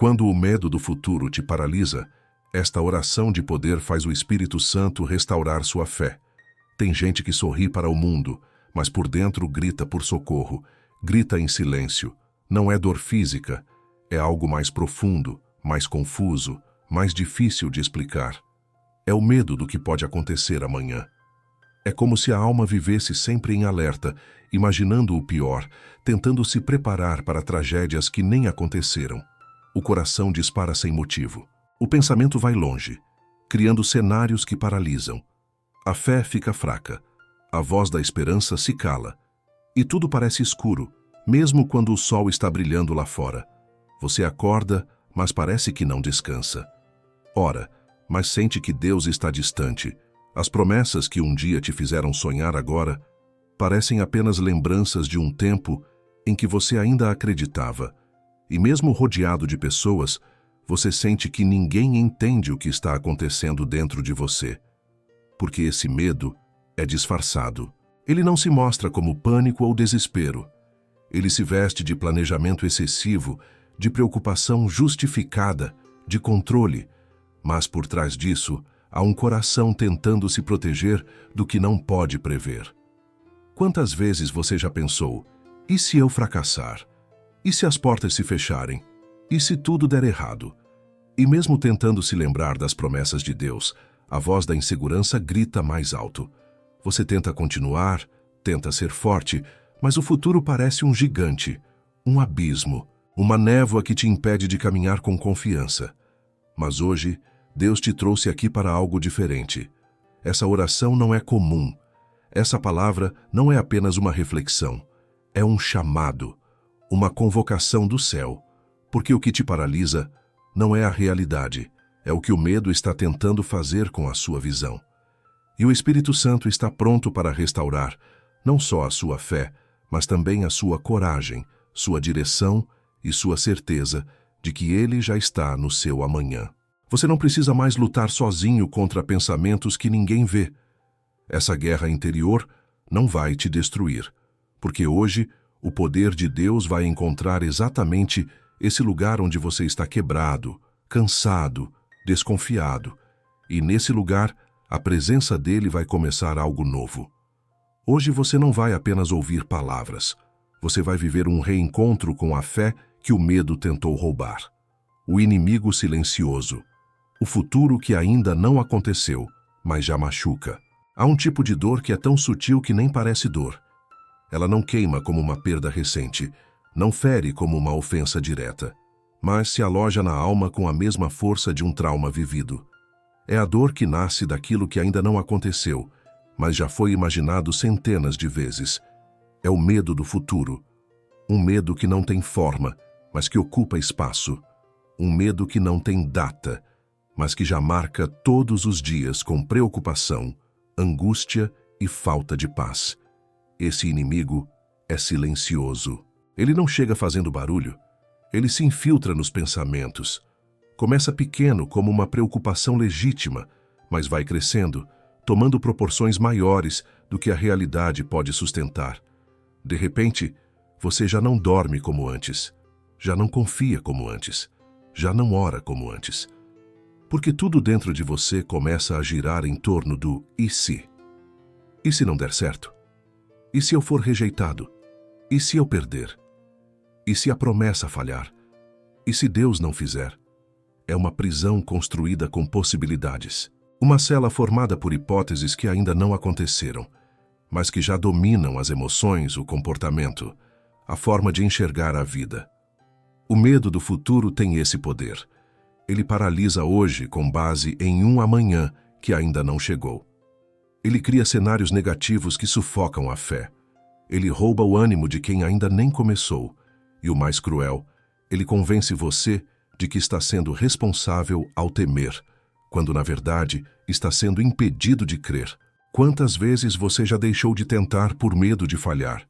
Quando o medo do futuro te paralisa, esta oração de poder faz o Espírito Santo restaurar sua fé. Tem gente que sorri para o mundo, mas por dentro grita por socorro, grita em silêncio. Não é dor física, é algo mais profundo, mais confuso, mais difícil de explicar. É o medo do que pode acontecer amanhã. É como se a alma vivesse sempre em alerta, imaginando o pior, tentando se preparar para tragédias que nem aconteceram. O coração dispara sem motivo. O pensamento vai longe, criando cenários que paralisam. A fé fica fraca. A voz da esperança se cala. E tudo parece escuro, mesmo quando o sol está brilhando lá fora. Você acorda, mas parece que não descansa. Ora, mas sente que Deus está distante. As promessas que um dia te fizeram sonhar agora parecem apenas lembranças de um tempo em que você ainda acreditava. E mesmo rodeado de pessoas, você sente que ninguém entende o que está acontecendo dentro de você. Porque esse medo é disfarçado. Ele não se mostra como pânico ou desespero. Ele se veste de planejamento excessivo, de preocupação justificada, de controle. Mas por trás disso, há um coração tentando se proteger do que não pode prever. Quantas vezes você já pensou, e se eu fracassar? E se as portas se fecharem? E se tudo der errado? E mesmo tentando se lembrar das promessas de Deus, a voz da insegurança grita mais alto. Você tenta continuar, tenta ser forte, mas o futuro parece um gigante, um abismo, uma névoa que te impede de caminhar com confiança. Mas hoje, Deus te trouxe aqui para algo diferente. Essa oração não é comum. Essa palavra não é apenas uma reflexão. É um chamado, uma convocação do céu. Porque o que te paralisa não é a realidade, é o que o medo está tentando fazer com a sua visão. E o Espírito Santo está pronto para restaurar não só a sua fé, mas também a sua coragem, sua direção e sua certeza de que Ele já está no seu amanhã. Você não precisa mais lutar sozinho contra pensamentos que ninguém vê. Essa guerra interior não vai te destruir, porque hoje o poder de Deus vai encontrar exatamente esse lugar onde você está quebrado, cansado, desconfiado. E nesse lugar, a presença dele vai começar algo novo. Hoje você não vai apenas ouvir palavras. Você vai viver um reencontro com a fé que o medo tentou roubar. O inimigo silencioso. O futuro que ainda não aconteceu, mas já machuca. Há um tipo de dor que é tão sutil que nem parece dor. Ela não queima como uma perda recente, não fere como uma ofensa direta, mas se aloja na alma com a mesma força de um trauma vivido. É a dor que nasce daquilo que ainda não aconteceu, mas já foi imaginado centenas de vezes. É o medo do futuro. Um medo que não tem forma, mas que ocupa espaço. Um medo que não tem data, mas que já marca todos os dias com preocupação, angústia e falta de paz. Esse inimigo é silencioso. Ele não chega fazendo barulho. Ele se infiltra nos pensamentos. Começa pequeno como uma preocupação legítima, mas vai crescendo, tomando proporções maiores do que a realidade pode sustentar. De repente, você já não dorme como antes, já não confia como antes, já não ora como antes. Porque tudo dentro de você começa a girar em torno do e se? E se não der certo? E se eu for rejeitado? E se eu perder? E se a promessa falhar? E se Deus não fizer? É uma prisão construída com possibilidades. Uma cela formada por hipóteses que ainda não aconteceram, mas que já dominam as emoções, o comportamento, a forma de enxergar a vida. O medo do futuro tem esse poder. Ele paralisa hoje com base em um amanhã que ainda não chegou. Ele cria cenários negativos que sufocam a fé. Ele rouba o ânimo de quem ainda nem começou. E o mais cruel, ele convence você de que está sendo responsável ao temer, quando na verdade está sendo impedido de crer. Quantas vezes você já deixou de tentar por medo de falhar?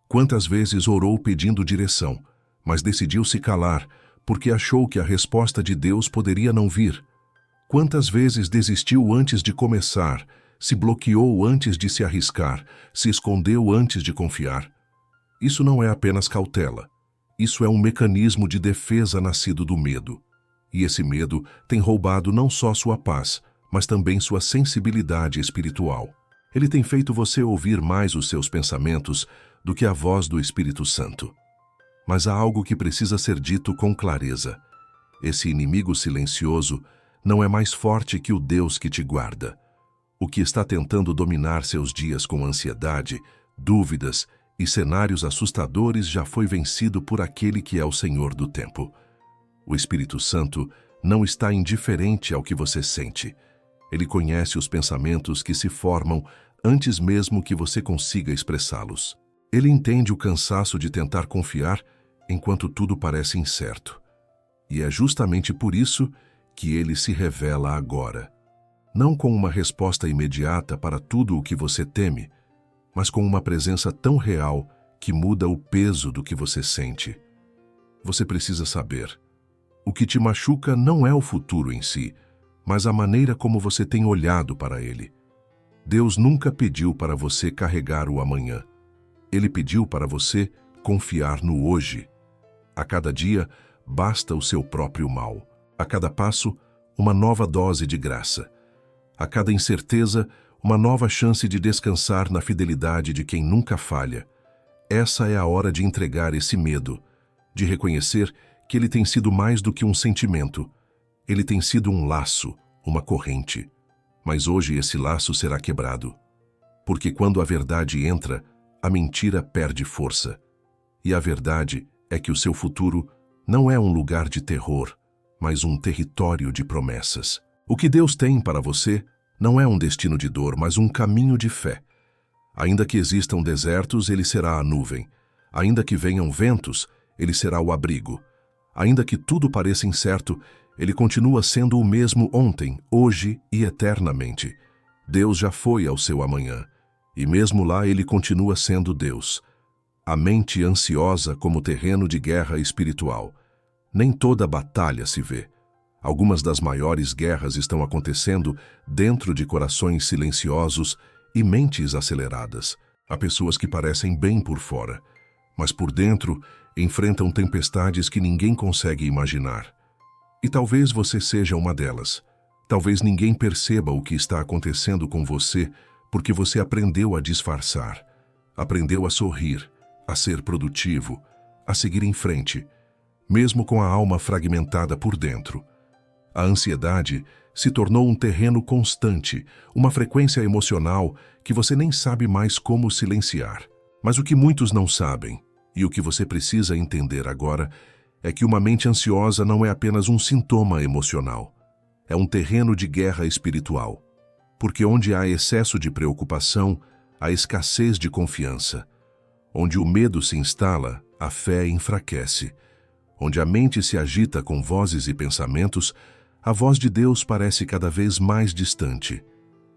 Quantas vezes orou pedindo direção, mas decidiu se calar porque achou que a resposta de Deus poderia não vir? Quantas vezes desistiu antes de começar, se bloqueou antes de se arriscar, se escondeu antes de confiar? Isso não é apenas cautela. Isso é um mecanismo de defesa nascido do medo. E esse medo tem roubado não só sua paz, mas também sua sensibilidade espiritual. Ele tem feito você ouvir mais os seus pensamentos do que a voz do Espírito Santo. Mas há algo que precisa ser dito com clareza. Esse inimigo silencioso não é mais forte que o Deus que te guarda. O que está tentando dominar seus dias com ansiedade, dúvidas e cenários assustadores já foi vencido por aquele que é o Senhor do tempo. O Espírito Santo não está indiferente ao que você sente. Ele conhece os pensamentos que se formam antes mesmo que você consiga expressá-los. Ele entende o cansaço de tentar confiar enquanto tudo parece incerto. E é justamente por isso que ele se revela agora. Não com uma resposta imediata para tudo o que você teme, mas com uma presença tão real que muda o peso do que você sente. Você precisa saber. O que te machuca não é o futuro em si, mas a maneira como você tem olhado para ele. Deus nunca pediu para você carregar o amanhã. Ele pediu para você confiar no hoje. A cada dia, basta o seu próprio mal. A cada passo, uma nova dose de graça. A cada incerteza, uma nova chance de descansar na fidelidade de quem nunca falha. Essa é a hora de entregar esse medo, de reconhecer que ele tem sido mais do que um sentimento. Ele tem sido um laço, uma corrente. Mas hoje esse laço será quebrado. Porque quando a verdade entra, a mentira perde força. E a verdade é que o seu futuro não é um lugar de terror, mas um território de promessas. O que Deus tem para você não é um destino de dor, mas um caminho de fé. Ainda que existam desertos, ele será a nuvem. Ainda que venham ventos, ele será o abrigo. Ainda que tudo pareça incerto, ele continua sendo o mesmo ontem, hoje e eternamente. Deus já foi ao seu amanhã, e mesmo lá ele continua sendo Deus. A mente ansiosa como terreno de guerra espiritual. Nem toda batalha se vê. Algumas das maiores guerras estão acontecendo dentro de corações silenciosos e mentes aceleradas. Há pessoas que parecem bem por fora, mas por dentro enfrentam tempestades que ninguém consegue imaginar. E talvez você seja uma delas. Talvez ninguém perceba o que está acontecendo com você porque você aprendeu a disfarçar, aprendeu a sorrir, a ser produtivo, a seguir em frente, mesmo com a alma fragmentada por dentro. A ansiedade se tornou um terreno constante, uma frequência emocional que você nem sabe mais como silenciar. Mas o que muitos não sabem, e o que você precisa entender agora, é que uma mente ansiosa não é apenas um sintoma emocional. É um terreno de guerra espiritual. Porque onde há excesso de preocupação, há escassez de confiança. Onde o medo se instala, a fé enfraquece. Onde a mente se agita com vozes e pensamentos, a voz de Deus parece cada vez mais distante.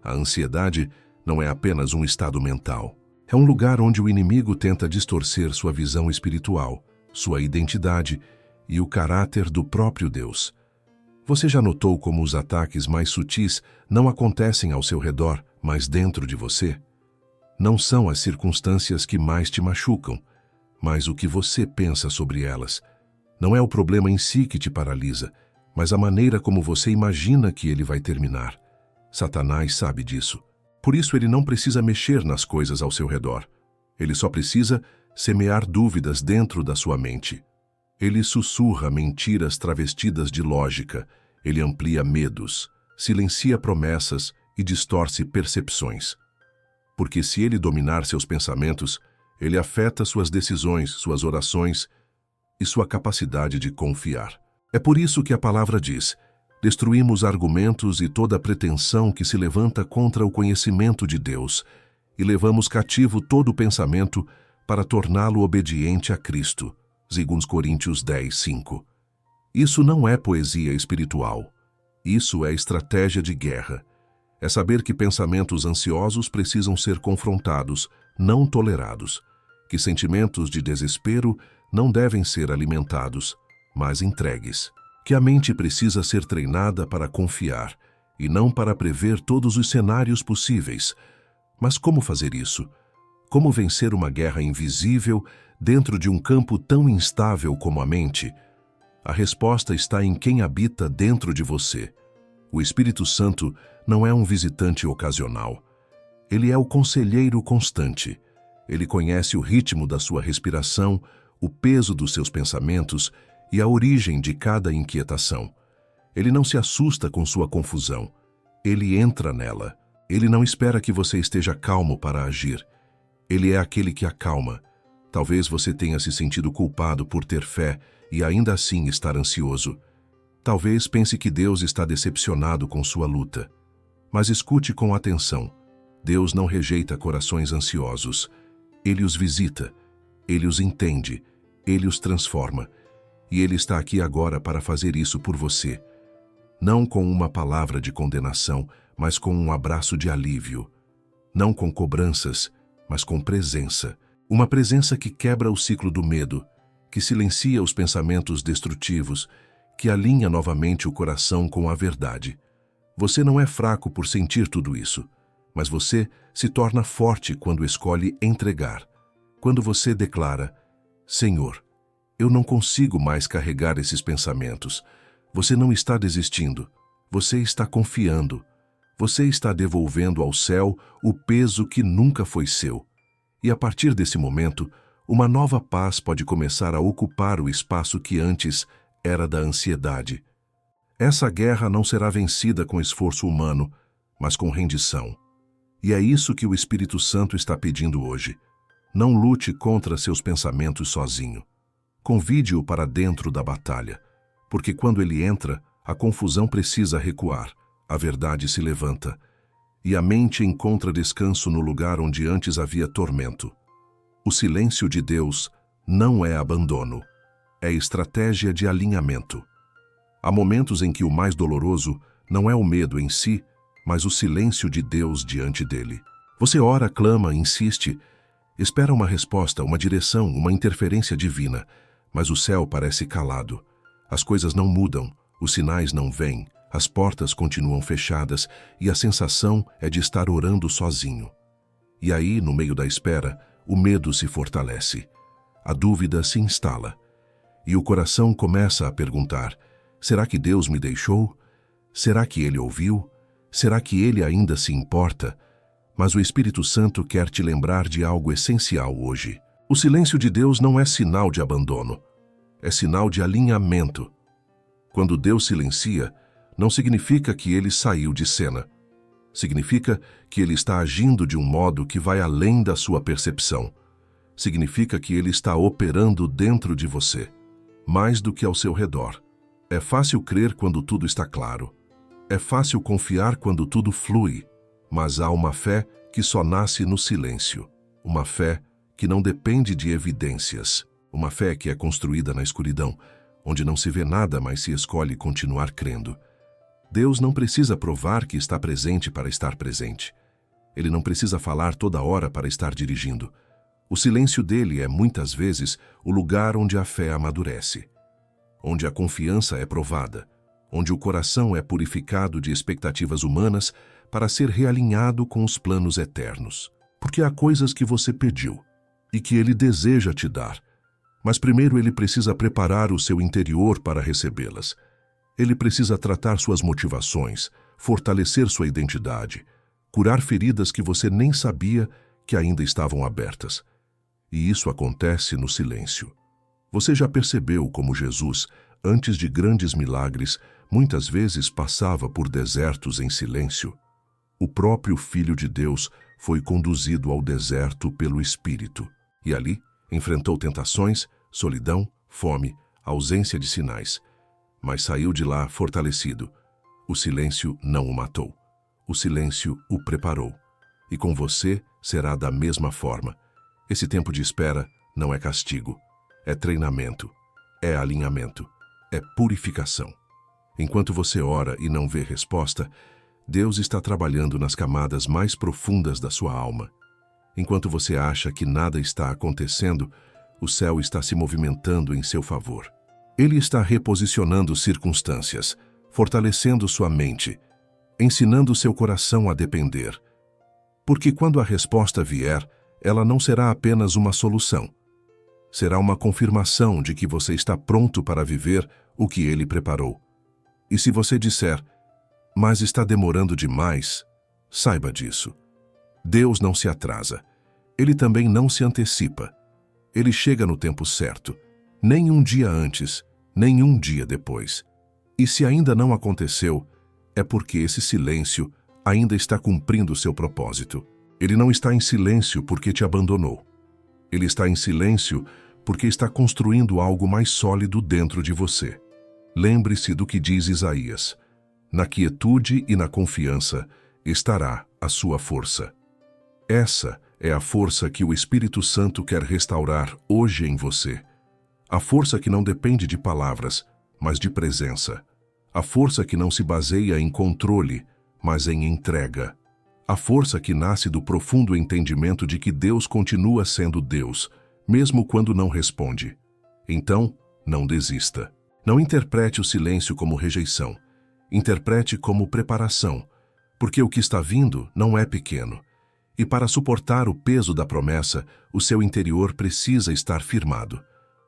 A ansiedade não é apenas um estado mental. É um lugar onde o inimigo tenta distorcer sua visão espiritual, sua identidade e o caráter do próprio Deus. Você já notou como os ataques mais sutis não acontecem ao seu redor, mas dentro de você? Não são as circunstâncias que mais te machucam, mas o que você pensa sobre elas. Não é o problema em si que te paralisa, mas a maneira como você imagina que ele vai terminar. Satanás sabe disso. Por isso ele não precisa mexer nas coisas ao seu redor. Ele só precisa semear dúvidas dentro da sua mente. Ele sussurra mentiras travestidas de lógica. Ele amplia medos, silencia promessas e distorce percepções. Porque se ele dominar seus pensamentos, ele afeta suas decisões, suas orações e sua capacidade de confiar. É por isso que a palavra diz: destruímos argumentos e toda pretensão que se levanta contra o conhecimento de Deus e levamos cativo todo pensamento para torná-lo obediente a Cristo. 2 Coríntios 10, 5. Isso não é poesia espiritual. Isso é estratégia de guerra. É saber que pensamentos ansiosos precisam ser confrontados, não tolerados. Que sentimentos de desespero não devem ser alimentados, mas entregues. Que a mente precisa ser treinada para confiar e não para prever todos os cenários possíveis. Mas como fazer isso? Como vencer uma guerra invisível dentro de um campo tão instável como a mente, a resposta está em quem habita dentro de você. O Espírito Santo não é um visitante ocasional. Ele é o conselheiro constante. Ele conhece o ritmo da sua respiração, o peso dos seus pensamentos e a origem de cada inquietação. Ele não se assusta com sua confusão. Ele entra nela. Ele não espera que você esteja calmo para agir. Ele é aquele que acalma. Talvez você tenha se sentido culpado por ter fé e ainda assim estar ansioso. Talvez pense que Deus está decepcionado com sua luta. Mas escute com atenção. Deus não rejeita corações ansiosos. Ele os visita. Ele os entende. Ele os transforma. E Ele está aqui agora para fazer isso por você. Não com uma palavra de condenação, mas com um abraço de alívio. Não com cobranças, mas com presença. Uma presença que quebra o ciclo do medo, que silencia os pensamentos destrutivos, que alinha novamente o coração com a verdade. Você não é fraco por sentir tudo isso, mas você se torna forte quando escolhe entregar. Quando você declara: Senhor, eu não consigo mais carregar esses pensamentos. Você não está desistindo, você está confiando. Você está devolvendo ao céu o peso que nunca foi seu. E a partir desse momento, uma nova paz pode começar a ocupar o espaço que antes era da ansiedade. Essa guerra não será vencida com esforço humano, mas com rendição. E é isso que o Espírito Santo está pedindo hoje. Não lute contra seus pensamentos sozinho. Convide-o para dentro da batalha, porque quando ele entra, a confusão precisa recuar, a verdade se levanta, e a mente encontra descanso no lugar onde antes havia tormento. O silêncio de Deus não é abandono, é estratégia de alinhamento. Há momentos em que o mais doloroso não é o medo em si, mas o silêncio de Deus diante dele. Você ora, clama, insiste, espera uma resposta, uma direção, uma interferência divina, mas o céu parece calado. As coisas não mudam, os sinais não vêm, as portas continuam fechadas e a sensação é de estar orando sozinho. E aí, no meio da espera, o medo se fortalece. A dúvida se instala. E o coração começa a perguntar: será que Deus me deixou? Será que Ele ouviu? Será que Ele ainda se importa? Mas o Espírito Santo quer te lembrar de algo essencial hoje. O silêncio de Deus não é sinal de abandono, é sinal de alinhamento. Quando Deus silencia, não significa que Ele saiu de cena. Significa que Ele está agindo de um modo que vai além da sua percepção. Significa que Ele está operando dentro de você, mais do que ao seu redor. É fácil crer quando tudo está claro. É fácil confiar quando tudo flui. Mas há uma fé que só nasce no silêncio. Uma fé que não depende de evidências. Uma fé que é construída na escuridão, onde não se vê nada, mas se escolhe continuar crendo. Deus não precisa provar que está presente para estar presente. Ele não precisa falar toda hora para estar dirigindo. O silêncio dele é, muitas vezes, o lugar onde a fé amadurece, onde a confiança é provada, onde o coração é purificado de expectativas humanas para ser realinhado com os planos eternos. Porque há coisas que você pediu e que Ele deseja te dar, mas primeiro Ele precisa preparar o seu interior para recebê-las. Ele precisa tratar suas motivações, fortalecer sua identidade, curar feridas que você nem sabia que ainda estavam abertas. E isso acontece no silêncio. Você já percebeu como Jesus, antes de grandes milagres, muitas vezes passava por desertos em silêncio? O próprio Filho de Deus foi conduzido ao deserto pelo Espírito, e ali enfrentou tentações, solidão, fome, ausência de sinais. Mas saiu de lá fortalecido. O silêncio não o matou. O silêncio o preparou. E com você será da mesma forma. Esse tempo de espera não é castigo. É treinamento. É alinhamento. É purificação. Enquanto você ora e não vê resposta, Deus está trabalhando nas camadas mais profundas da sua alma. Enquanto você acha que nada está acontecendo, o céu está se movimentando em seu favor. Ele está reposicionando circunstâncias, fortalecendo sua mente, ensinando seu coração a depender. Porque quando a resposta vier, ela não será apenas uma solução. Será uma confirmação de que você está pronto para viver o que Ele preparou. E se você disser, mas está demorando demais, saiba disso. Deus não se atrasa. Ele também não se antecipa. Ele chega no tempo certo, nem um dia antes, nem um dia depois. E se ainda não aconteceu, é porque esse silêncio ainda está cumprindo seu propósito. Ele não está em silêncio porque te abandonou. Ele está em silêncio porque está construindo algo mais sólido dentro de você. Lembre-se do que diz Isaías: na quietude e na confiança estará a sua força. Essa é a força que o Espírito Santo quer restaurar hoje em você. A força que não depende de palavras, mas de presença. A força que não se baseia em controle, mas em entrega. A força que nasce do profundo entendimento de que Deus continua sendo Deus, mesmo quando não responde. Então, não desista. Não interprete o silêncio como rejeição. Interprete como preparação, porque o que está vindo não é pequeno. E para suportar o peso da promessa, o seu interior precisa estar firmado.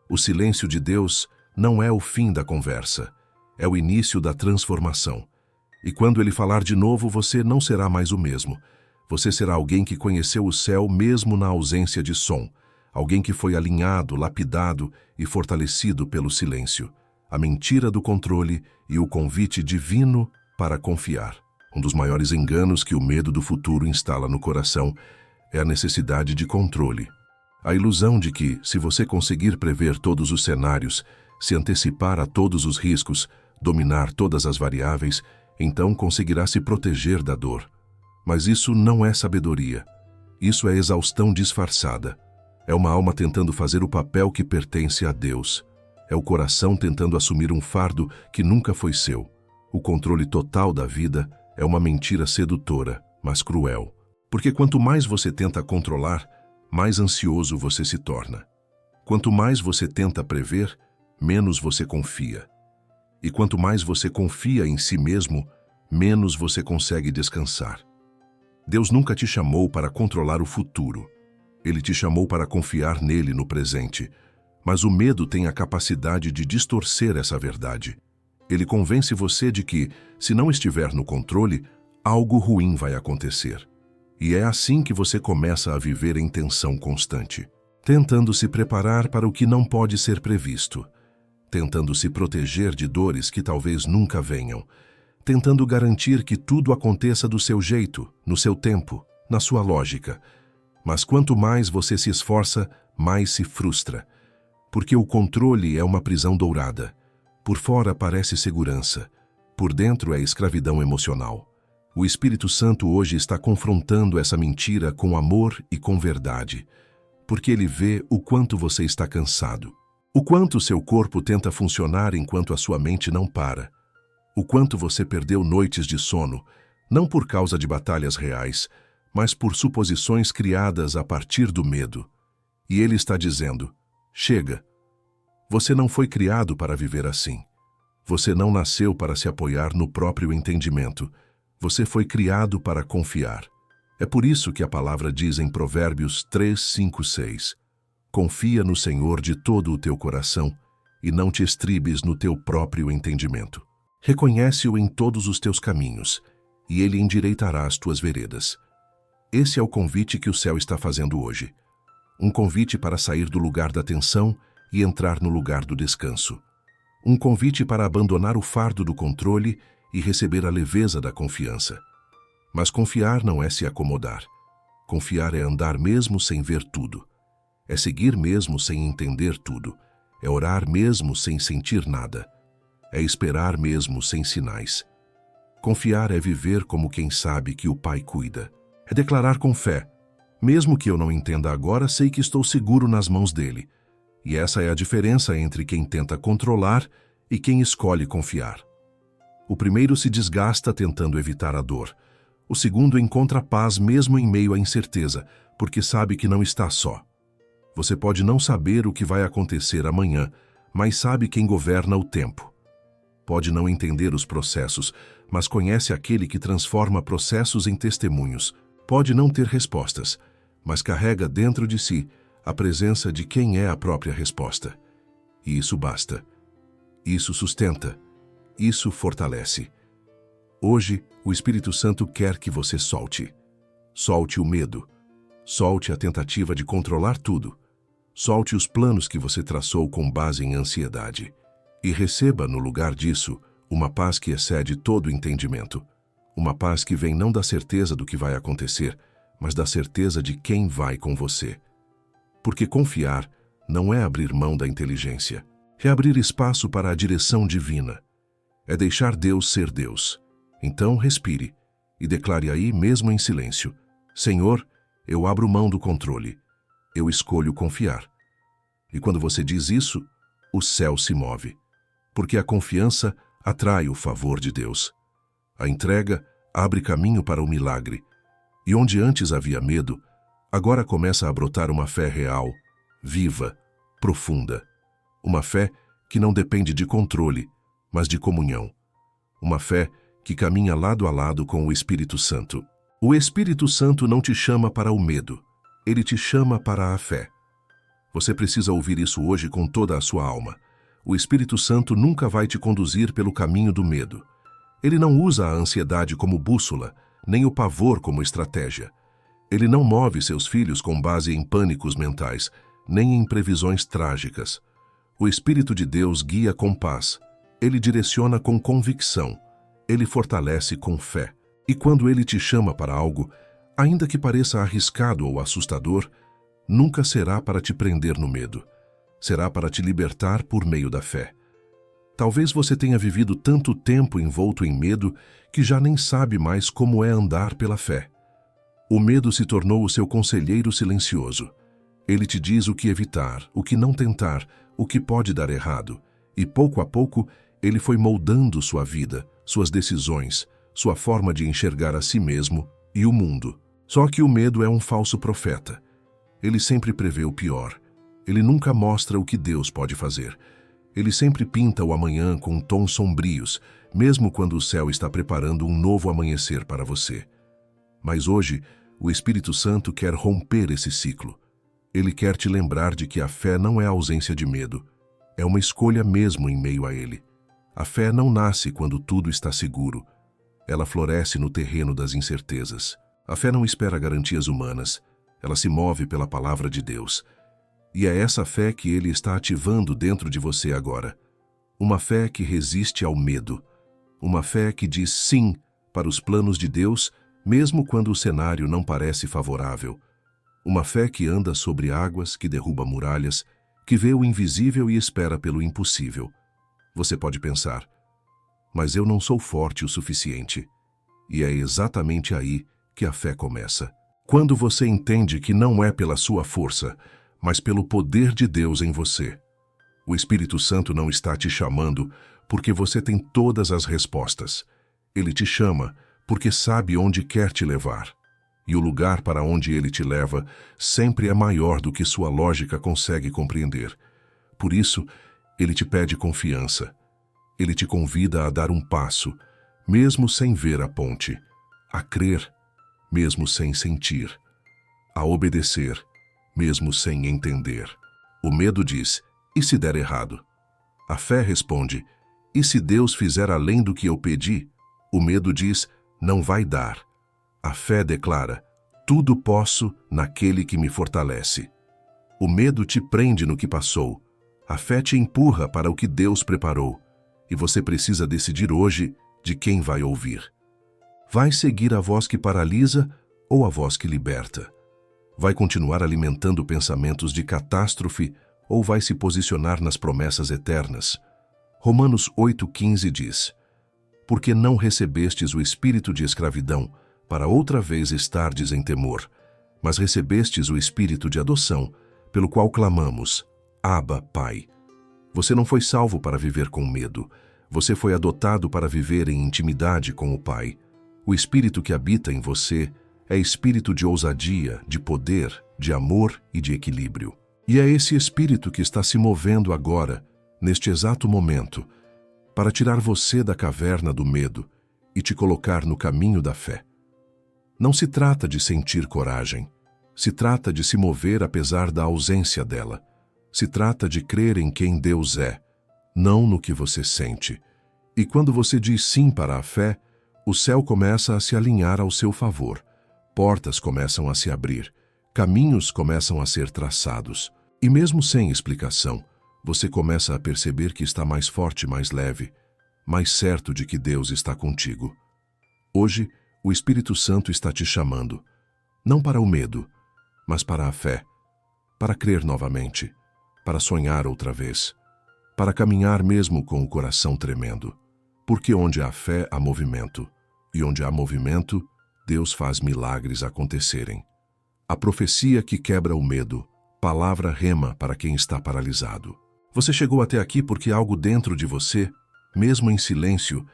O silêncio de Deus não é o fim da conversa, é o início da transformação. E quando Ele falar de novo, você não será mais o mesmo. Você será alguém que conheceu o céu mesmo na ausência de som, alguém que foi alinhado, lapidado e fortalecido pelo silêncio, a mentira do controle e o convite divino para confiar. Um dos maiores enganos que o medo do futuro instala no coração é a necessidade de controle. A ilusão de que, se você conseguir prever todos os cenários, se antecipar a todos os riscos, dominar todas as variáveis, então conseguirá se proteger da dor. Mas isso não é sabedoria. Isso é exaustão disfarçada. É uma alma tentando fazer o papel que pertence a Deus. É o coração tentando assumir um fardo que nunca foi seu. O controle total da vida é uma mentira sedutora, mas cruel. Porque quanto mais você tenta controlar, mais ansioso você se torna. Quanto mais você tenta prever, menos você confia. E quanto mais você confia em si mesmo, menos você consegue descansar. Deus nunca te chamou para controlar o futuro. Ele te chamou para confiar nele no presente. Mas o medo tem a capacidade de distorcer essa verdade. Ele convence você de que, se não estiver no controle, algo ruim vai acontecer. E é assim que você começa a viver em tensão constante, tentando se preparar para o que não pode ser previsto, tentando se proteger de dores que talvez nunca venham, tentando garantir que tudo aconteça do seu jeito, no seu tempo, na sua lógica. Mas quanto mais você se esforça, mais se frustra, porque o controle é uma prisão dourada. Por fora parece segurança, por dentro é escravidão emocional. O Espírito Santo hoje está confrontando essa mentira com amor e com verdade, porque ele vê o quanto você está cansado, o quanto seu corpo tenta funcionar enquanto a sua mente não para, o quanto você perdeu noites de sono, não por causa de batalhas reais, mas por suposições criadas a partir do medo. E ele está dizendo: chega. Você não foi criado para viver assim. Você não nasceu para se apoiar no próprio entendimento. Você foi criado para confiar. É por isso que a palavra diz em Provérbios 3, 5, 6: confia no Senhor de todo o teu coração e não te estribes no teu próprio entendimento. Reconhece-o em todos os teus caminhos, e ele endireitará as tuas veredas. Esse é o convite que o céu está fazendo hoje. Um convite para sair do lugar da tensão e entrar no lugar do descanso. Um convite para abandonar o fardo do controle e receber a leveza da confiança. Mas confiar não é se acomodar. Confiar é andar mesmo sem ver tudo. É seguir mesmo sem entender tudo. É orar mesmo sem sentir nada. É esperar mesmo sem sinais. Confiar é viver como quem sabe que o Pai cuida. É declarar com fé: mesmo que eu não entenda agora, sei que estou seguro nas mãos dele. E essa é a diferença entre quem tenta controlar e quem escolhe confiar. O primeiro se desgasta tentando evitar a dor. O segundo encontra paz mesmo em meio à incerteza, porque sabe que não está só. Você pode não saber o que vai acontecer amanhã, mas sabe quem governa o tempo. Pode não entender os processos, mas conhece aquele que transforma processos em testemunhos. Pode não ter respostas, mas carrega dentro de si a presença de quem é a própria resposta. E isso basta. Isso sustenta. Isso fortalece. Hoje, o Espírito Santo quer que você solte. Solte o medo. Solte a tentativa de controlar tudo. Solte os planos que você traçou com base em ansiedade. E receba, no lugar disso, uma paz que excede todo entendimento. Uma paz que vem não da certeza do que vai acontecer, mas da certeza de quem vai com você. Porque confiar não é abrir mão da inteligência. É abrir espaço para a direção divina. É deixar Deus ser Deus. Então respire e declare aí, mesmo em silêncio: Senhor, eu abro mão do controle. Eu escolho confiar. E quando você diz isso, o céu se move. Porque a confiança atrai o favor de Deus. A entrega abre caminho para o milagre. E onde antes havia medo, agora começa a brotar uma fé real, viva, profunda. Uma fé que não depende de controle, mas de comunhão. Uma fé que caminha lado a lado com o Espírito Santo. O Espírito Santo não te chama para o medo, ele te chama para a fé. Você precisa ouvir isso hoje com toda a sua alma. O Espírito Santo nunca vai te conduzir pelo caminho do medo. Ele não usa a ansiedade como bússola, nem o pavor como estratégia. Ele não move seus filhos com base em pânicos mentais, nem em previsões trágicas. O Espírito de Deus guia com paz. Ele direciona com convicção. Ele fortalece com fé. E quando ele te chama para algo, ainda que pareça arriscado ou assustador, nunca será para te prender no medo. Será para te libertar por meio da fé. Talvez você tenha vivido tanto tempo envolto em medo que já nem sabe mais como é andar pela fé. O medo se tornou o seu conselheiro silencioso. Ele te diz o que evitar, o que não tentar, o que pode dar errado. E pouco a pouco, ele foi moldando sua vida, suas decisões, sua forma de enxergar a si mesmo e o mundo. Só que o medo é um falso profeta. Ele sempre prevê o pior. Ele nunca mostra o que Deus pode fazer. Ele sempre pinta o amanhã com tons sombrios, mesmo quando o céu está preparando um novo amanhecer para você. Mas hoje, o Espírito Santo quer romper esse ciclo. Ele quer te lembrar de que a fé não é a ausência de medo. É uma escolha mesmo em meio a ele. A fé não nasce quando tudo está seguro. Ela floresce no terreno das incertezas. A fé não espera garantias humanas. Ela se move pela palavra de Deus. E é essa fé que ele está ativando dentro de você agora. Uma fé que resiste ao medo. Uma fé que diz sim para os planos de Deus, mesmo quando o cenário não parece favorável. Uma fé que anda sobre águas, que derruba muralhas, que vê o invisível e espera pelo impossível. Você pode pensar, mas eu não sou forte o suficiente. E é exatamente aí que a fé começa. Quando você entende que não é pela sua força, mas pelo poder de Deus em você. O Espírito Santo não está te chamando porque você tem todas as respostas. Ele te chama porque sabe onde quer te levar. E o lugar para onde ele te leva sempre é maior do que sua lógica consegue compreender. Por isso, ele te pede confiança. Ele te convida a dar um passo, mesmo sem ver a ponte. A crer, mesmo sem sentir. A obedecer, mesmo sem entender. O medo diz, e se der errado? A fé responde, e se Deus fizer além do que eu pedi? O medo diz, não vai dar. A fé declara, tudo posso naquele que me fortalece. O medo te prende no que passou. A fé te empurra para o que Deus preparou. E você precisa decidir hoje de quem vai ouvir. Vai seguir a voz que paralisa ou a voz que liberta? Vai continuar alimentando pensamentos de catástrofe ou vai se posicionar nas promessas eternas? Romanos 8,15 diz, porque não recebestes o espírito de escravidão, para outra vez estardes em temor, mas recebestes o espírito de adoção, pelo qual clamamos, Abba, Pai. Você não foi salvo para viver com medo, você foi adotado para viver em intimidade com o Pai. O espírito que habita em você é espírito de ousadia, de poder, de amor e de equilíbrio. E é esse espírito que está se movendo agora, neste exato momento, para tirar você da caverna do medo e te colocar no caminho da fé. Não se trata de sentir coragem, Se trata de se mover apesar da ausência dela. Se trata de crer em quem Deus é, não no que você sente. E quando você diz sim para a fé, o céu começa a se alinhar ao seu favor. Portas começam a se abrir, caminhos começam a ser traçados. E mesmo sem explicação, você começa a perceber que está mais forte, mais leve, mais certo de que Deus está contigo. Hoje, o Espírito Santo está te chamando, não para o medo, mas para a fé, para crer novamente, para sonhar outra vez, para caminhar mesmo com o coração tremendo. Porque onde há fé, há movimento, e onde há movimento, Deus faz milagres acontecerem. A profecia que quebra o medo, palavra rema para quem está paralisado. Você chegou até aqui porque algo dentro de você, mesmo em silêncio,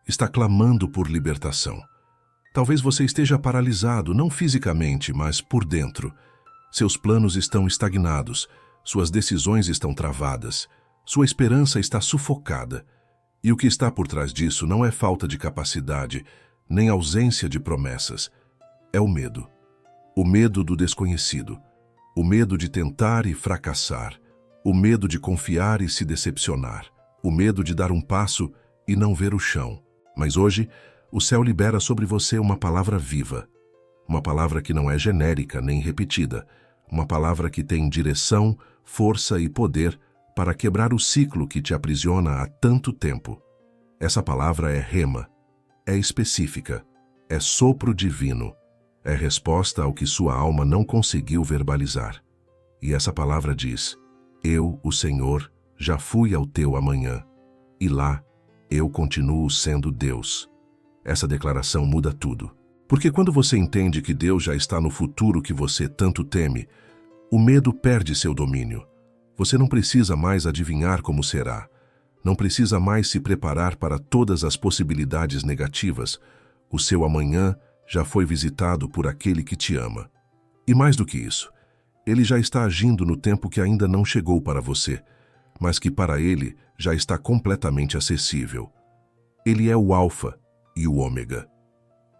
está clamando por libertação. Talvez você esteja paralisado, não fisicamente, mas por dentro. Seus planos estão estagnados, suas decisões estão travadas, sua esperança está sufocada. E o que está por trás disso não é falta de capacidade, nem ausência de promessas. É o medo. O medo do desconhecido. O medo de tentar e fracassar. O medo de confiar e se decepcionar. O medo de dar um passo e não ver o chão. Mas hoje, o céu libera sobre você uma palavra viva. Uma palavra que não é genérica nem repetida. Uma palavra que tem direção, força e poder para quebrar o ciclo que te aprisiona há tanto tempo. Essa palavra é rema, é específica, é sopro divino, é resposta ao que sua alma não conseguiu verbalizar. E essa palavra diz: eu, o Senhor, já fui ao teu amanhã, e lá eu continuo sendo Deus. Essa declaração muda tudo. Porque quando você entende que Deus já está no futuro que você tanto teme, o medo perde seu domínio. Você não precisa mais adivinhar como será. Não precisa mais se preparar para todas as possibilidades negativas. O seu amanhã já foi visitado por aquele que te ama. E mais do que isso, ele já está agindo no tempo que ainda não chegou para você, mas que para ele já está completamente acessível. Ele é o Alfa e o Ômega.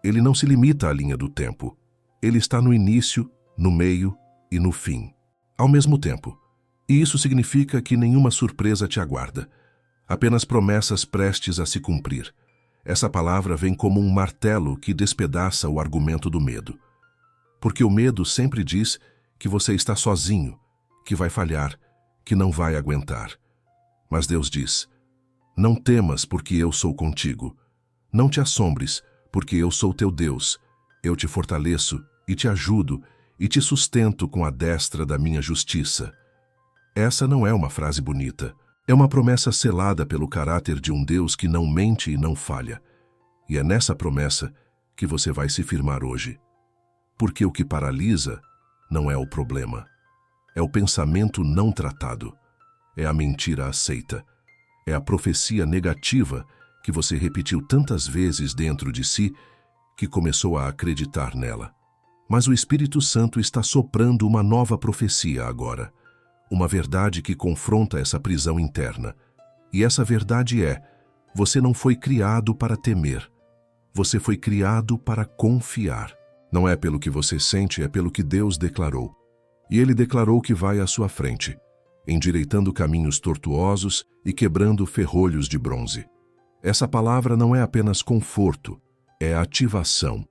Ele não se limita à linha do tempo. Ele está no início, no meio e no fim, ao mesmo tempo. E isso significa que nenhuma surpresa te aguarda. Apenas promessas prestes a se cumprir. Essa palavra vem como um martelo que despedaça o argumento do medo. Porque o medo sempre diz que você está sozinho, que vai falhar, que não vai aguentar. Mas Deus diz: não temas, porque eu sou contigo. Não te assombres, porque eu sou teu Deus. Eu te fortaleço e te ajudo e te sustento com a destra da minha justiça. Essa não é uma frase bonita. É uma promessa selada pelo caráter de um Deus que não mente e não falha. E é nessa promessa que você vai se firmar hoje. Porque o que paralisa não é o problema. É o pensamento não tratado. É a mentira aceita. É a profecia negativa que você repetiu tantas vezes dentro de si que começou a acreditar nela. Mas o Espírito Santo está soprando uma nova profecia agora. Uma verdade que confronta essa prisão interna. E essa verdade é: você não foi criado para temer. Você foi criado para confiar. Não é pelo que você sente, é pelo que Deus declarou. E Ele declarou que vai à sua frente, endireitando caminhos tortuosos e quebrando ferrolhos de bronze. Essa palavra não é apenas conforto, é ativação.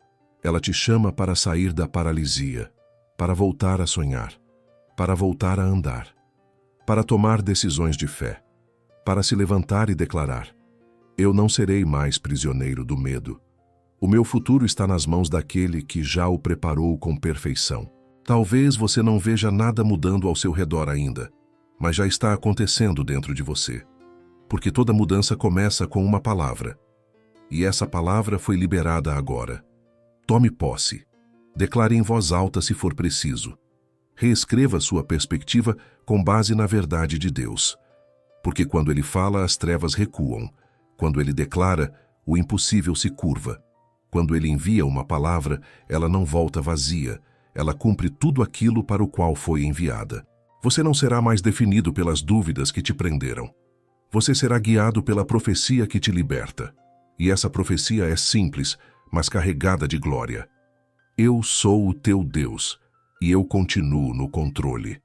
Ela te chama para sair da paralisia, para voltar a sonhar, para voltar a andar, para tomar decisões de fé, para se levantar e declarar: eu não serei mais prisioneiro do medo. O meu futuro está nas mãos daquele que já o preparou com perfeição. Talvez você não veja nada mudando ao seu redor ainda, mas já está acontecendo dentro de você. Porque toda mudança começa com uma palavra. E essa palavra foi liberada agora. Tome posse. Declare em voz alta se for preciso. Reescreva sua perspectiva com base na verdade de Deus. Porque quando Ele fala, as trevas recuam. Quando Ele declara, o impossível se curva. Quando Ele envia uma palavra, ela não volta vazia. Ela cumpre tudo aquilo para o qual foi enviada. Você não será mais definido pelas dúvidas que te prenderam. Você será guiado pela profecia que te liberta. E essa profecia é simples, mas carregada de glória. Eu sou o teu Deus. e eu continuo no controle.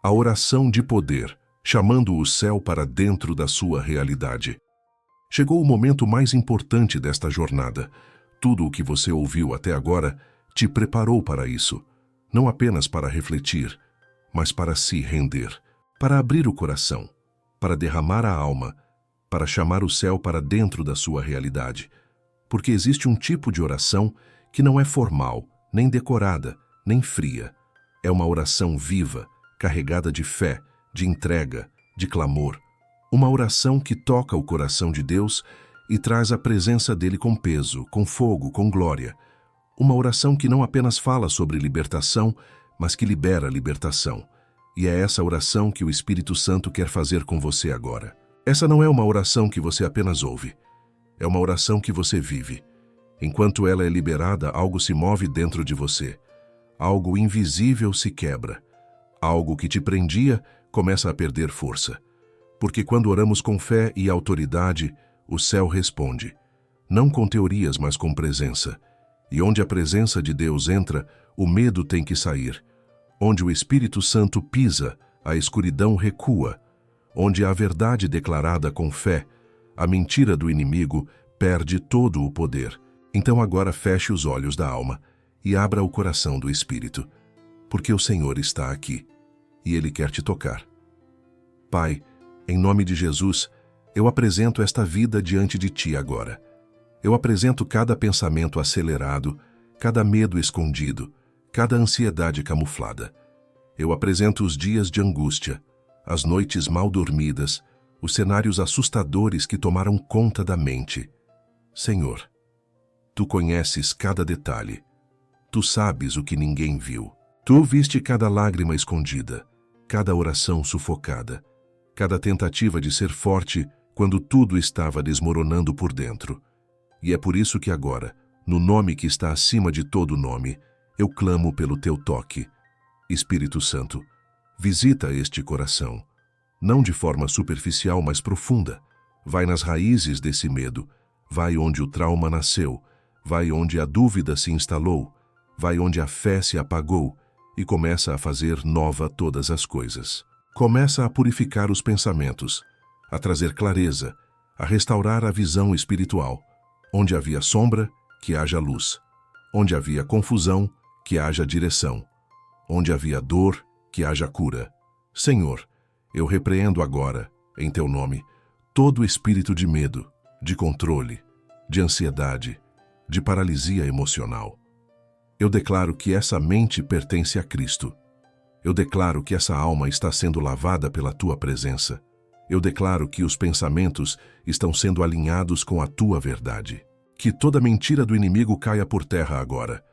A oração de poder, chamando o céu para dentro da sua realidade. Chegou o momento mais importante desta jornada. Tudo o que você ouviu até agora te preparou para isso, não apenas para refletir, mas para se render, para abrir o coração, para derramar a alma, para chamar o céu para dentro da sua realidade. Porque existe um tipo de oração que não é formal, nem decorada, nem fria. É uma oração viva, carregada de fé, de entrega, de clamor. Uma oração que toca o coração de Deus e traz a presença dele com peso, com fogo, com glória. Uma oração que não apenas fala sobre libertação, mas que libera libertação. E é essa oração que o Espírito Santo quer fazer com você agora. Essa não é uma oração que você apenas ouve. É uma oração que você vive. Enquanto ela é liberada, algo se move dentro de você. Algo invisível se quebra. Algo que te prendia começa a perder força. Porque quando oramos com fé e autoridade, o céu responde. Não com teorias, mas com presença. E onde a presença de Deus entra, o medo tem que sair. Onde o Espírito Santo pisa, a escuridão recua. Onde a verdade declarada com fé, a mentira do inimigo perde todo o poder. Então agora feche os olhos da alma e abra o coração do Espírito. Porque o Senhor está aqui e Ele quer te tocar. Pai, em nome de Jesus, eu apresento esta vida diante de Ti agora. Eu apresento cada pensamento acelerado, cada medo escondido, cada ansiedade camuflada. Eu apresento os dias de angústia, as noites mal dormidas, os cenários assustadores que tomaram conta da mente. Senhor, Tu conheces cada detalhe. Tu sabes o que ninguém viu. Tu viste cada lágrima escondida, cada oração sufocada, cada tentativa de ser forte quando tudo estava desmoronando por dentro. E é por isso que agora, no nome que está acima de todo nome, eu clamo pelo Teu toque. Espírito Santo, visita este coração. Não de forma superficial, mas profunda. Vai nas raízes desse medo. Vai onde o trauma nasceu. Vai onde a dúvida se instalou. Vai onde a fé se apagou e começa a fazer nova todas as coisas. Começa a purificar os pensamentos, a trazer clareza, a restaurar a visão espiritual. Onde havia sombra, que haja luz. Onde havia confusão, que haja direção. Onde havia dor, que haja cura. Senhor, eu repreendo agora, em Teu nome, todo espírito de medo, de controle, de ansiedade, de paralisia emocional. Eu declaro que essa mente pertence a Cristo. Eu declaro que essa alma está sendo lavada pela Tua presença. Eu declaro que os pensamentos estão sendo alinhados com a Tua verdade. Que toda mentira do inimigo caia por terra agora.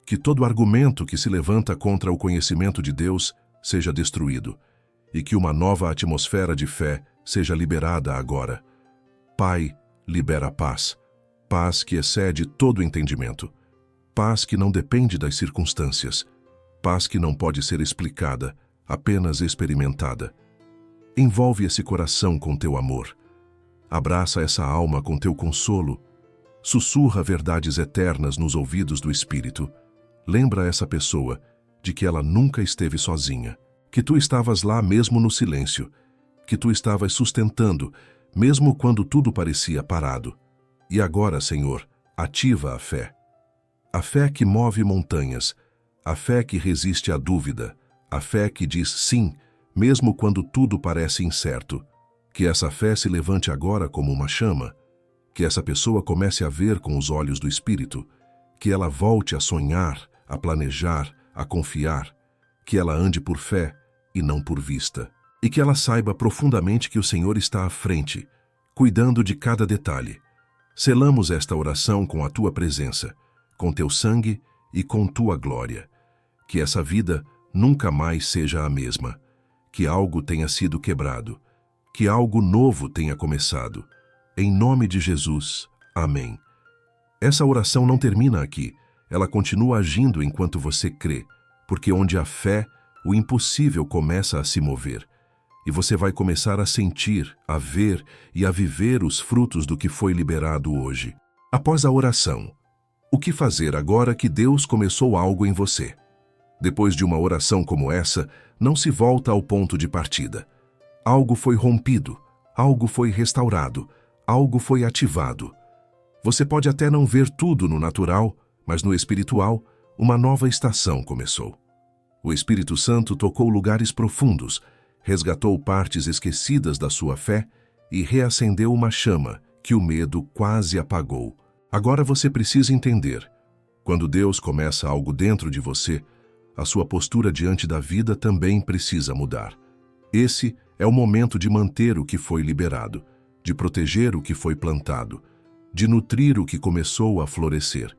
Que todo argumento que se levanta contra o conhecimento de Deus seja destruído. E que uma nova atmosfera de fé seja liberada agora. Pai, libera paz. Paz que excede todo entendimento. Paz que não depende das circunstâncias. Paz que não pode ser explicada, apenas experimentada. Envolve esse coração com Teu amor. Abraça essa alma com Teu consolo. Sussurra verdades eternas nos ouvidos do Espírito. Lembra essa pessoa de que ela nunca esteve sozinha. Que Tu estavas lá mesmo no silêncio. Que Tu estavas sustentando, mesmo quando tudo parecia parado. E agora, Senhor, ativa a fé. A fé que move montanhas. A fé que resiste à dúvida. A fé que diz sim, mesmo quando tudo parece incerto. Que essa fé se levante agora como uma chama. Que essa pessoa comece a ver com os olhos do Espírito. Que ela volte a sonhar, a planejar, a confiar. Que ela ande por fé e não por vista. E que ela saiba profundamente que o Senhor está à frente, cuidando de cada detalhe. Selamos esta oração com a Tua presença, com Teu sangue e com Tua glória. Que essa vida nunca mais seja a mesma. Que algo tenha sido quebrado. Que algo novo tenha começado. Em nome de Jesus. Amém. Essa oração não termina aqui. Ela continua agindo enquanto você crê, porque onde há fé, o impossível começa a se mover. E você vai começar a sentir, a ver e a viver os frutos do que foi liberado hoje. Após a oração, o que fazer agora que Deus começou algo em você? Depois de uma oração como essa, não se volta ao ponto de partida. Algo foi rompido, algo foi restaurado, algo foi ativado. Você pode até não ver tudo no natural, mas no espiritual, uma nova estação começou. O Espírito Santo tocou lugares profundos, resgatou partes esquecidas da sua fé e reacendeu uma chama que o medo quase apagou. Agora você precisa entender: quando Deus começa algo dentro de você, a sua postura diante da vida também precisa mudar. Esse é o momento de manter o que foi liberado, de proteger o que foi plantado, de nutrir o que começou a florescer.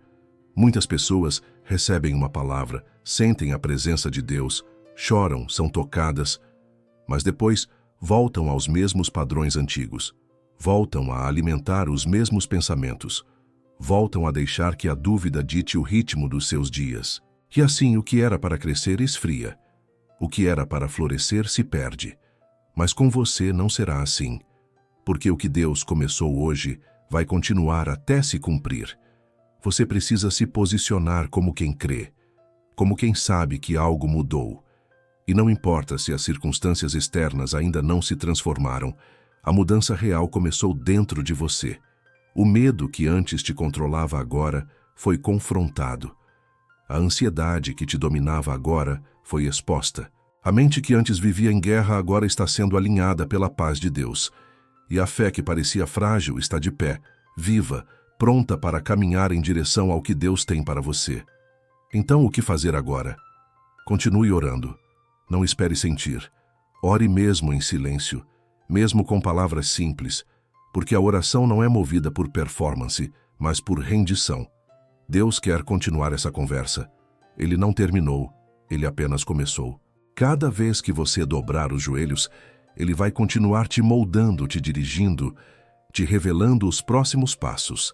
Muitas pessoas recebem uma palavra, sentem a presença de Deus, choram, são tocadas, mas depois voltam aos mesmos padrões antigos, voltam a alimentar os mesmos pensamentos, voltam a deixar que a dúvida dite o ritmo dos seus dias. E assim o que era para crescer esfria, o que era para florescer se perde. Mas com você não será assim, porque o que Deus começou hoje vai continuar até se cumprir. Você precisa se posicionar como quem crê, como quem sabe que algo mudou. E não importa se as circunstâncias externas ainda não se transformaram, a mudança real começou dentro de você. O medo que antes te controlava agora foi confrontado. A ansiedade que te dominava agora foi exposta. A mente que antes vivia em guerra agora está sendo alinhada pela paz de Deus. E a fé que parecia frágil está de pé, viva, pronta para caminhar em direção ao que Deus tem para você. Então, o que fazer agora? Continue orando. Não espere sentir. Ore mesmo em silêncio, mesmo com palavras simples, porque a oração não é movida por performance, mas por rendição. Deus quer continuar essa conversa. Ele não terminou, ele apenas começou. Cada vez que você dobrar os joelhos, ele vai continuar te moldando, te dirigindo, te revelando os próximos passos.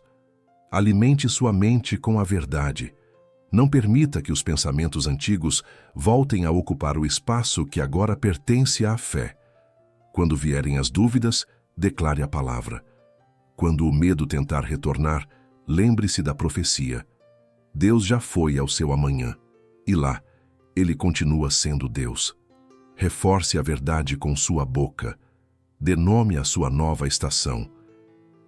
Alimente sua mente com a verdade. Não permita que os pensamentos antigos voltem a ocupar o espaço que agora pertence à fé. Quando vierem as dúvidas, declare a palavra. Quando o medo tentar retornar, lembre-se da profecia. Deus já foi ao seu amanhã, e lá, Ele continua sendo Deus. Reforce a verdade com sua boca. Dê nome à sua nova estação.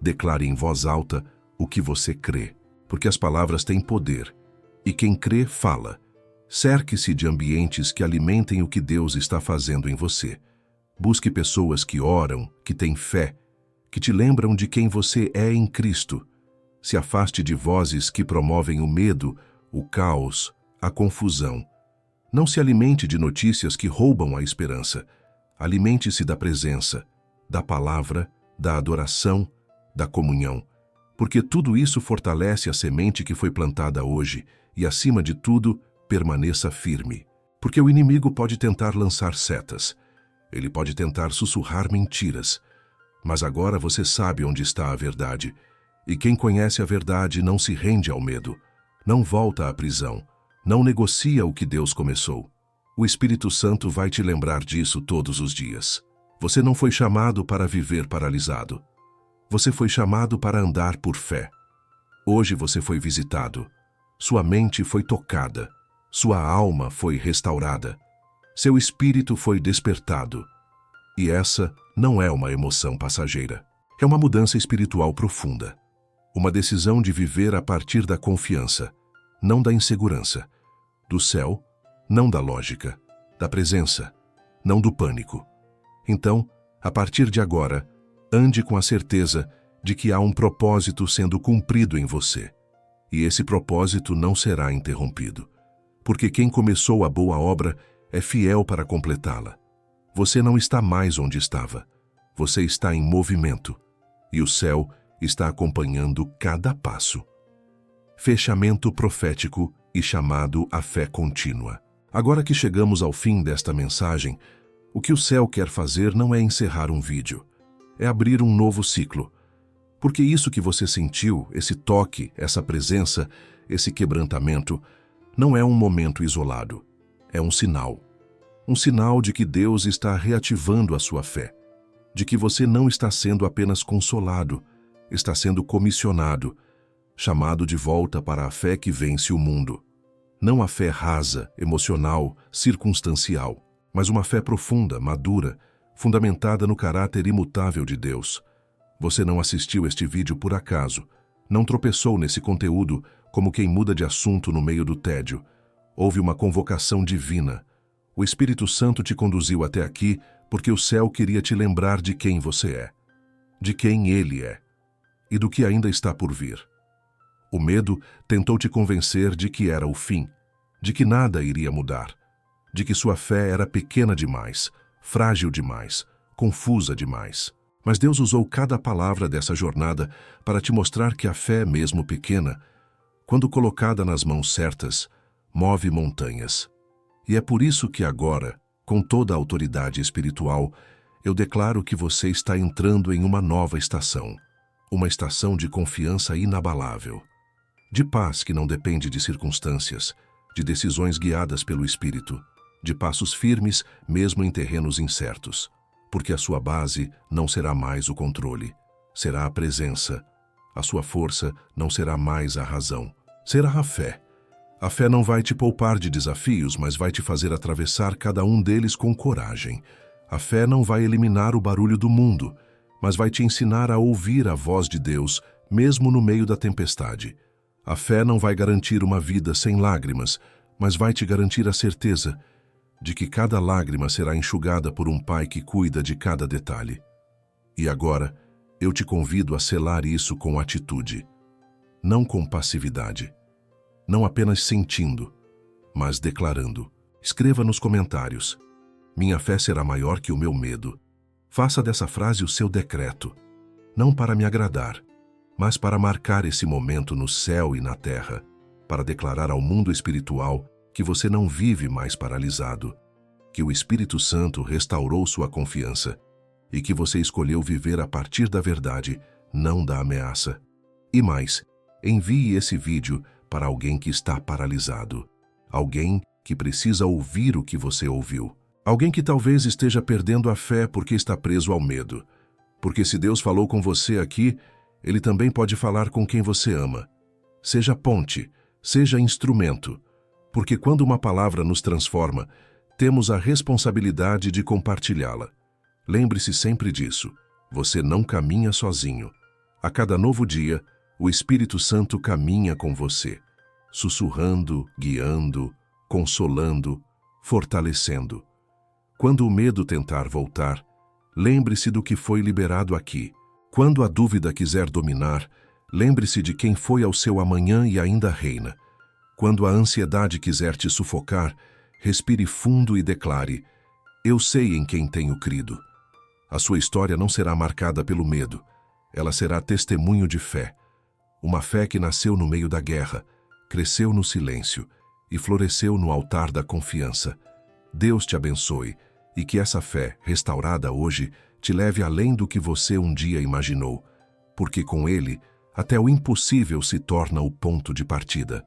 Declare em voz alta o que você crê, porque as palavras têm poder, e quem crê, fala. Cerque-se de ambientes que alimentem o que Deus está fazendo em você. Busque pessoas que oram, que têm fé, que te lembram de quem você é em Cristo. Se afaste de vozes que promovem o medo, o caos, a confusão. Não se alimente de notícias que roubam a esperança. Alimente-se da presença, da palavra, da adoração, da comunhão. Porque tudo isso fortalece a semente que foi plantada hoje e, acima de tudo, permaneça firme. Porque o inimigo pode tentar lançar setas. Ele pode tentar sussurrar mentiras. Mas agora você sabe onde está a verdade. E quem conhece a verdade não se rende ao medo, não volta à prisão, não negocia o que Deus começou. O Espírito Santo vai te lembrar disso todos os dias. Você não foi chamado para viver paralisado. Você foi chamado para andar por fé. Hoje você foi visitado. Sua mente foi tocada. Sua alma foi restaurada. Seu espírito foi despertado. E essa não é uma emoção passageira. É uma mudança espiritual profunda. Uma decisão de viver a partir da confiança, não da insegurança, do céu, não da lógica, da presença, não do pânico. Então, a partir de agora, ande com a certeza de que há um propósito sendo cumprido em você. E esse propósito não será interrompido, porque quem começou a boa obra é fiel para completá-la. Você não está mais onde estava, você está em movimento, e o céu está acompanhando cada passo. Fechamento profético e chamado à fé contínua. Agora que chegamos ao fim desta mensagem, o que o céu quer fazer não é encerrar um vídeo, é abrir um novo ciclo. Porque isso que você sentiu, esse toque, essa presença, esse quebrantamento, não é um momento isolado, é um sinal. Um sinal de que Deus está reativando a sua fé, de que você não está sendo apenas consolado, está sendo comissionado, chamado de volta para a fé que vence o mundo. Não a fé rasa, emocional, circunstancial, mas uma fé profunda, madura, fundamentada no caráter imutável de Deus. Você não assistiu este vídeo por acaso, não tropeçou nesse conteúdo como quem muda de assunto no meio do tédio. Houve uma convocação divina. O Espírito Santo te conduziu até aqui porque o céu queria te lembrar de quem você é, de quem Ele é e do que ainda está por vir. O medo tentou te convencer de que era o fim, de que nada iria mudar, de que sua fé era pequena demais, frágil demais, confusa demais. Mas Deus usou cada palavra dessa jornada para te mostrar que a fé, mesmo pequena, quando colocada nas mãos certas, move montanhas. E é por isso que agora, com toda a autoridade espiritual, eu declaro que você está entrando em uma nova estação, uma estação de confiança inabalável, de paz que não depende de circunstâncias, de decisões guiadas pelo Espírito, de passos firmes mesmo em terrenos incertos, porque a sua base não será mais o controle, será a presença. A sua força não será mais a razão, será a fé. A fé não vai te poupar de desafios, mas vai te fazer atravessar cada um deles com coragem. A fé não vai eliminar o barulho do mundo, mas vai te ensinar a ouvir a voz de Deus, mesmo no meio da tempestade. A fé não vai garantir uma vida sem lágrimas, mas vai te garantir a certeza de que cada lágrima será enxugada por um Pai que cuida de cada detalhe. E agora, eu te convido a selar isso com atitude, não com passividade, não apenas sentindo, mas declarando. Escreva nos comentários: minha fé será maior que o meu medo. Faça dessa frase o seu decreto, não para me agradar, mas para marcar esse momento no céu e na terra, para declarar ao mundo espiritual que você não vive mais paralisado, que o Espírito Santo restaurou sua confiança e que você escolheu viver a partir da verdade, não da ameaça. E mais, envie esse vídeo para alguém que está paralisado, alguém que precisa ouvir o que você ouviu, alguém que talvez esteja perdendo a fé porque está preso ao medo. Porque se Deus falou com você aqui, Ele também pode falar com quem você ama. Seja ponte, seja instrumento, porque quando uma palavra nos transforma, temos a responsabilidade de compartilhá-la. Lembre-se sempre disso. Você não caminha sozinho. A cada novo dia, o Espírito Santo caminha com você, sussurrando, guiando, consolando, fortalecendo. Quando o medo tentar voltar, lembre-se do que foi liberado aqui. Quando a dúvida quiser dominar, lembre-se de quem foi ao seu amanhã e ainda reina. Quando a ansiedade quiser te sufocar, respire fundo e declare: eu sei em quem tenho crido. A sua história não será marcada pelo medo, ela será testemunho de fé. Uma fé que nasceu no meio da guerra, cresceu no silêncio e floresceu no altar da confiança. Deus te abençoe e que essa fé, restaurada hoje, te leve além do que você um dia imaginou, porque com Ele, até o impossível se torna o ponto de partida.